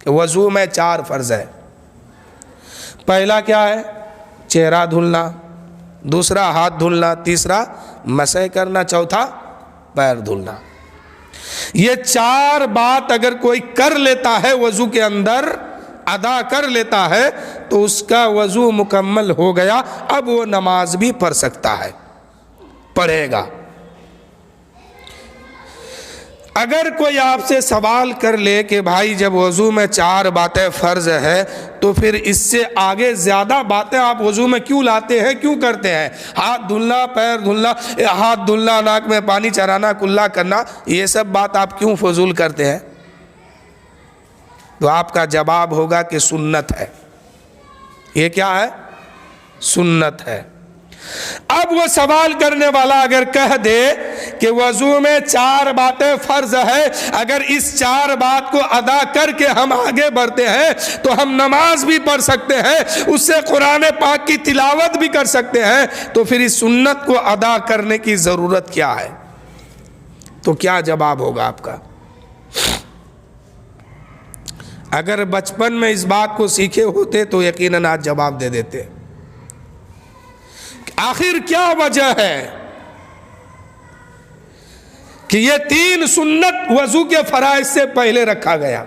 کہ وضو میں 4 فرض ہے۔ پہلا کیا ہے؟ چہرہ دھلنا، دوسرا ہاتھ دھلنا، تیسرا مسح کرنا، چوتھا پیر دھلنا۔ یہ 4 بات اگر کوئی کر لیتا ہے وضو کے اندر، ادا کر لیتا ہے، تو اس کا وضو مکمل ہو گیا۔ اب وہ نماز بھی پڑھ سکتا ہے، پڑھے گا۔ اگر کوئی آپ سے سوال کر لے کہ بھائی جب وضو میں 4 باتیں فرض ہے تو پھر اس سے آگے زیادہ باتیں آپ وضو میں کیوں لاتے ہیں، کیوں کرتے ہیں؟ ہاتھ دھلنا، پیر دھلنا، ہاتھ دھلنا، ناک میں پانی چرانا، کلا کرنا، یہ سب بات آپ کیوں فضول کرتے ہیں؟ تو آپ کا جواب ہوگا کہ سنت ہے۔ یہ کیا ہے؟ سنت ہے۔ اب وہ سوال کرنے والا اگر کہہ دے کہ وضو میں 4 باتیں فرض ہے، اگر اس 4 بات کو ادا کر کے ہم آگے بڑھتے ہیں تو ہم نماز بھی پڑھ سکتے ہیں، اس سے قرآن پاک کی تلاوت بھی کر سکتے ہیں، تو پھر اس سنت کو ادا کرنے کی ضرورت کیا ہے؟ تو کیا جواب ہوگا آپ کا؟ اگر بچپن میں اس بات کو سیکھے ہوتے تو یقیناً آج جواب دے دیتے۔ آخر کیا وجہ ہے کہ یہ 3 سنت وضو کے فرائض سے پہلے رکھا گیا؟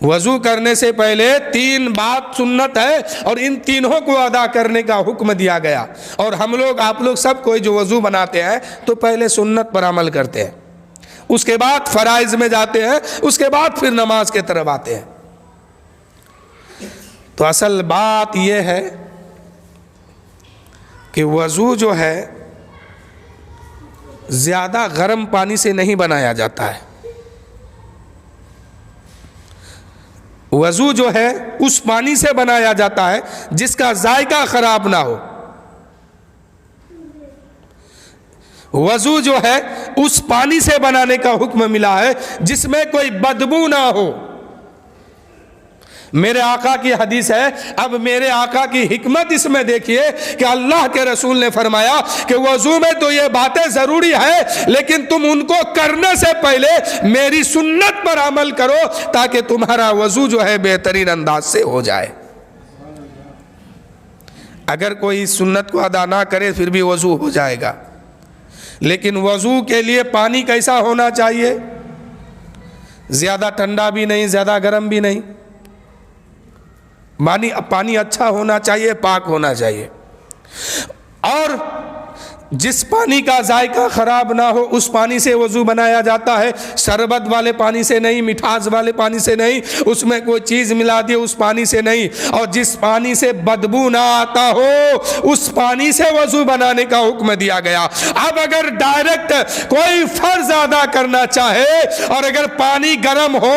وضو کرنے سے پہلے 3 بات سنت ہے، اور ان تینوں کو ادا کرنے کا حکم دیا گیا۔ اور ہم لوگ، آپ لوگ سب کوئی جو وضو بناتے ہیں تو پہلے سنت پر عمل کرتے ہیں، اس کے بعد فرائض میں جاتے ہیں، اس کے بعد پھر نماز کے طرف آتے ہیں۔ تو اصل بات یہ ہے کہ وضو جو ہے زیادہ گرم پانی سے نہیں بنایا جاتا ہے۔ وضو جو ہے اس پانی سے بنایا جاتا ہے جس کا ذائقہ خراب نہ ہو۔ وضو جو ہے اس پانی سے بنانے کا حکم ملا ہے جس میں کوئی بدبو نہ ہو۔ میرے آقا کی حدیث ہے۔ اب میرے آقا کی حکمت اس میں دیکھیے کہ اللہ کے رسول نے فرمایا کہ وضو میں تو یہ باتیں ضروری ہے، لیکن تم ان کو کرنے سے پہلے میری سنت پر عمل کرو تاکہ تمہارا وضو جو ہے بہترین انداز سے ہو جائے۔ اگر کوئی سنت کو ادا نہ کرے پھر بھی وضو ہو جائے گا، لیکن وضو کے لیے پانی کیسا ہونا چاہیے؟ زیادہ ٹھنڈا بھی نہیں، زیادہ گرم بھی نہیں، پانی اچھا ہونا چاہیے، پاک ہونا چاہیے۔ اور جس پانی کا ذائقہ خراب نہ ہو اس پانی سے وضو بنایا جاتا ہے، شربت والے پانی سے نہیں، مٹھاس والے پانی سے نہیں، اس میں کوئی چیز ملا دی اس پانی سے نہیں، اور جس پانی سے بدبو نہ آتا ہو اس پانی سے وضو بنانے کا حکم دیا گیا۔ اب اگر ڈائریکٹ کوئی فرض ادا کرنا چاہے اور اگر پانی گرم ہو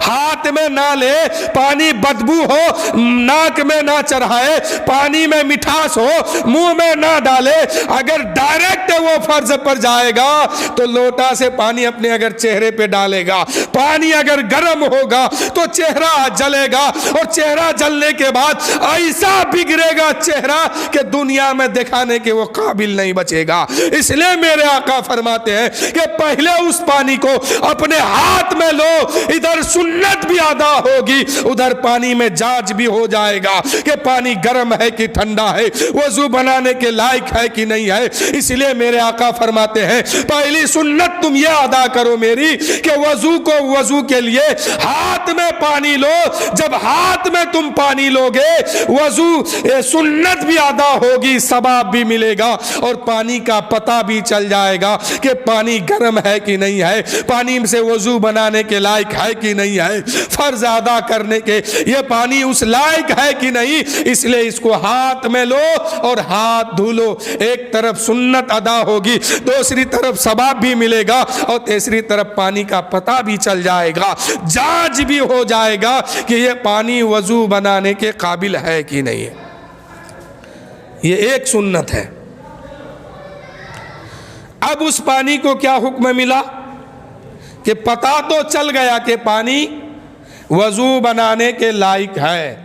ہاتھ میں نہ لے، پانی بدبو ہو ناک میں نہ چڑھائے، پانی میں مٹھاس ہو منہ میں نہ ڈالے، اگر ڈائریکٹ وہ فرض پر جائے گا تو لوٹا سے پانی اپنے اگر چہرے پہ ڈالے گا، پانی اگر گرم ہوگا تو چہرہ جلے گا، اور چہرہ جلنے کے بعد ایسا بگڑے گا چہرہ کہ دنیا میں دکھانے کے وہ قابل نہیں بچے گا۔ اس لیے میرے آقا فرماتے ہیں کہ پہلے اس پانی کو اپنے ہاتھ میں لو، ادھر سنت بھی ادا ہوگی، ادھر پانی میں جانچ بھی ہو جائے گا کہ پانی گرم ہے کہ ٹھنڈا ہے، وضو بنانے کے لائق ہے کہ نہیں ہے۔ اس لیے میرے آقا فرماتے ہیں پہلی سنت تم یہ ادا کرو میری کہ وضو کے لیے ہاتھ میں پانی لو۔ جب ہاتھ میں تم پانی لوگے وضو سنت بھی ادا ہوگی، ثواب بھی ملے گا، اور پانی کا پتہ بھی چل جائے گا کہ پانی گرم ہے کہ نہیں ہے، پانی سے وضو بنانے کے لائق ہے کہ نہیں ہے، فرض ادا کرنے کے یہ پانی اس لائق ہے کہ نہیں۔ اس لیے اس کو ہاتھ میں لو اور ہاتھ دھولو۔ ایک طرف سنت ادا ہوگی، دوسری طرف ثواب بھی ملے گا، اور تیسری طرف پانی کا پتہ بھی چل جائے گا، جانچ بھی ہو جائے گا کہ یہ پانی وضو بنانے کے قابل ہے کہ نہیں ہے۔ یہ ایک سنت ہے۔ اب اس پانی کو کیا حکم ملا کہ پتہ تو چل گیا کہ پانی وضو بنانے کے لائق ہے۔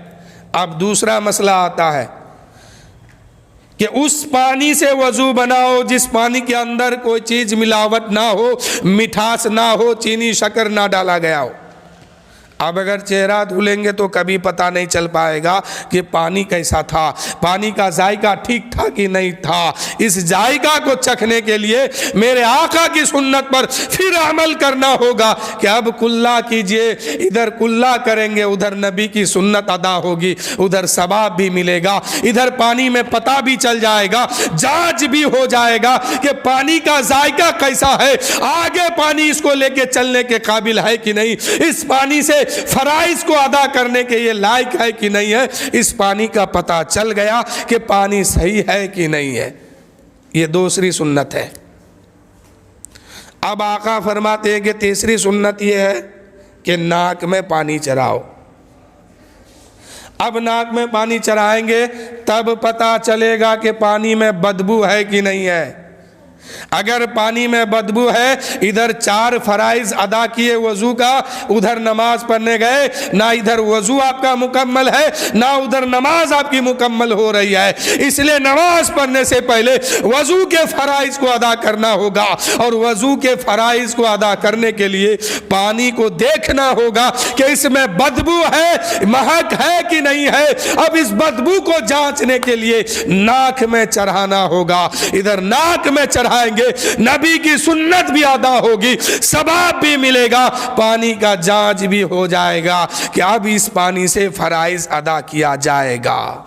اب دوسرا مسئلہ آتا ہے کہ اس پانی سے وضو بناؤ جس پانی کے اندر کوئی چیز ملاوٹ نہ ہو، مٹھاس نہ ہو، چینی شکر نہ ڈالا گیا ہو۔ اب اگر چہرہ دھلیں گے تو کبھی پتہ نہیں چل پائے گا کہ پانی کیسا تھا، پانی کا ذائقہ ٹھیک تھا کہ نہیں تھا۔ اس ذائقہ کو چکھنے کے لیے میرے آقا کی سنت پر پھر عمل کرنا ہوگا کہ اب کلا کیجئے، ادھر کلا کریں گے، ادھر نبی کی سنت ادا ہوگی، ادھر ثواب بھی ملے گا، ادھر پانی میں پتہ بھی چل جائے گا، جانچ بھی ہو جائے گا کہ پانی کا ذائقہ کیسا ہے، آگے پانی اس کو لے کے چلنے کے قابل ہے کہ نہیں، اس پانی سے فرائض کو ادا کرنے کے یہ لائق ہے کہ نہیں ہے۔ اس پانی کا پتہ چل گیا کہ پانی صحیح ہے کہ نہیں ہے۔ یہ دوسری سنت ہے۔ اب آقا فرماتے ہیں کہ تیسری سنت یہ ہے کہ ناک میں پانی چراؤ۔ اب ناک میں پانی چرائیں گے تب پتہ چلے گا کہ پانی میں بدبو ہے کہ نہیں ہے۔ اگر پانی میں بدبو ہے، ادھر 4 فرائض ادا کیے وضو کا، ادھر نماز پڑھنے گئے، نہ ادھر وضو آپ کا مکمل ہے نہ ادھر نماز آپ کی مکمل ہو رہی ہے۔ اس لیے نماز پڑھنے سے پہلے وضو کے فرائض کو ادا کرنا ہوگا، اور وضو کے فرائض کو ادا کرنے کے لیے پانی کو دیکھنا ہوگا کہ اس میں بدبو ہے، مہک ہے کہ نہیں ہے۔ اب اس بدبو کو جانچنے کے لیے ناک میں چڑھانا ہوگا، ادھر ناک میں چڑھائیں گے، نبی کی سنت بھی ادا ہوگی، ثواب بھی ملے گا، پانی کا جانچ بھی ہو جائے گا کہ اب اس پانی سے فرائض ادا کیا جائے گا۔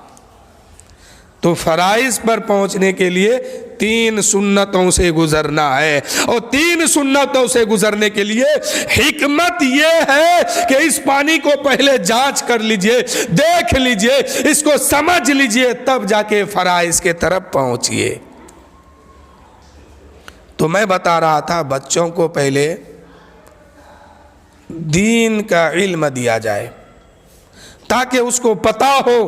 تو فرائض پر پہنچنے کے لیے 3 سنتوں سے گزرنا ہے، اور 3 سنتوں سے گزرنے کے لیے حکمت یہ ہے کہ اس پانی کو پہلے جانچ کر لیجئے، دیکھ لیجئے، اس کو سمجھ لیجئے، تب جا کے فرائض کے طرف پہنچیے۔ تو میں بتا رہا تھا بچوں کو پہلے دین کا علم دیا جائے تاکہ اس کو پتا ہو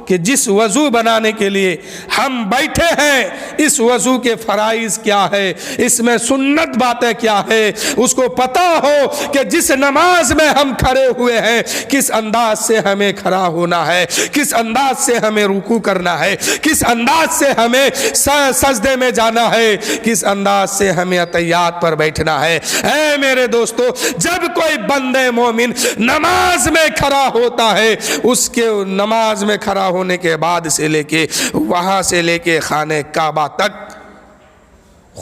کہ جس وضو بنانے کے لیے ہم بیٹھے ہیں اس وضو کے فرائض کیا ہے، اس میں سنت باتیں کیا ہے، اس کو پتا ہو کہ جس نماز میں ہم کھڑے ہوئے ہیں کس انداز سے ہمیں کھڑا ہونا ہے، کس انداز سے ہمیں رکوع کرنا ہے، کس انداز سے ہمیں سجدے میں جانا ہے، کس انداز سے ہمیں اتحیات پر بیٹھنا ہے۔ اے میرے دوستو، جب کوئی بندے مومن نماز میں کھڑا ہوتا ہے، اس کے نماز میں کھڑا ہونے کے بعد سے لے کے وہاں سے لے کے خانہ کعبہ تک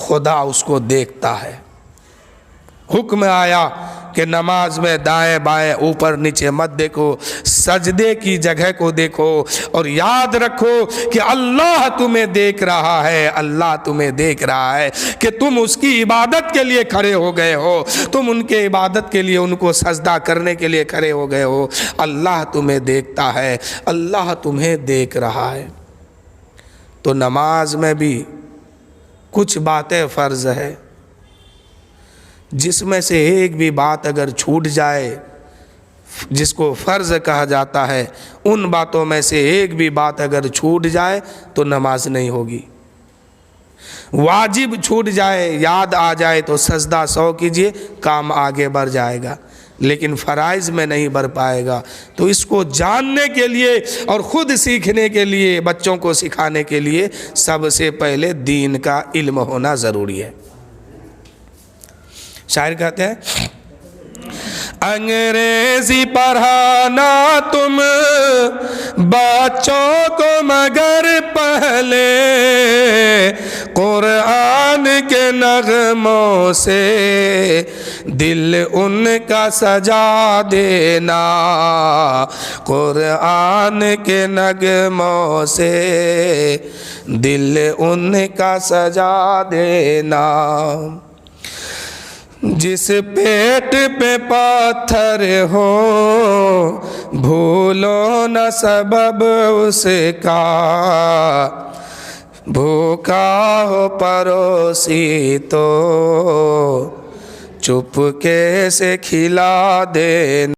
خدا اس کو دیکھتا ہے۔ حکم آیا کہ نماز میں دائیں بائیں اوپر نیچے مت دیکھو، سجدے کی جگہ کو دیکھو، اور یاد رکھو کہ اللہ تمہیں دیکھ رہا ہے، اللہ تمہیں دیکھ رہا ہے کہ تم اس کی عبادت کے لیے کھڑے ہو گئے ہو، تم ان کے عبادت کے لیے ان کو سجدہ کرنے کے لیے کھڑے ہو گئے ہو، اللہ تمہیں دیکھتا ہے، اللہ تمہیں دیکھ رہا ہے۔ تو نماز میں بھی کچھ باتیں فرض ہے، جس میں سے ایک بھی بات اگر چھوٹ جائے جس کو فرض کہا جاتا ہے، ان باتوں میں سے ایک بھی بات اگر چھوٹ جائے تو نماز نہیں ہوگی۔ واجب چھوٹ جائے، یاد آ جائے تو سجدہ 100 کیجئے، کام آگے بڑھ جائے گا، لیکن فرائض میں نہیں بڑھ پائے گا۔ تو اس کو جاننے کے لیے اور خود سیکھنے کے لیے، بچوں کو سکھانے کے لیے سب سے پہلے دین کا علم ہونا ضروری ہے۔ شاعر کہتے ہیں، انگریزی پڑھانا تم بچوں کو مگر پہلے قرآن کے نغموں سے دل ان کا سجا دینا، قرآن کے نغموں سے دل ان کا سجا دینا۔ جس پیٹ پہ پاتھر ہو بھولو نہ سبب اس کا، بھوکا ہو پڑوسی تو چپکے سے کھلا دینا۔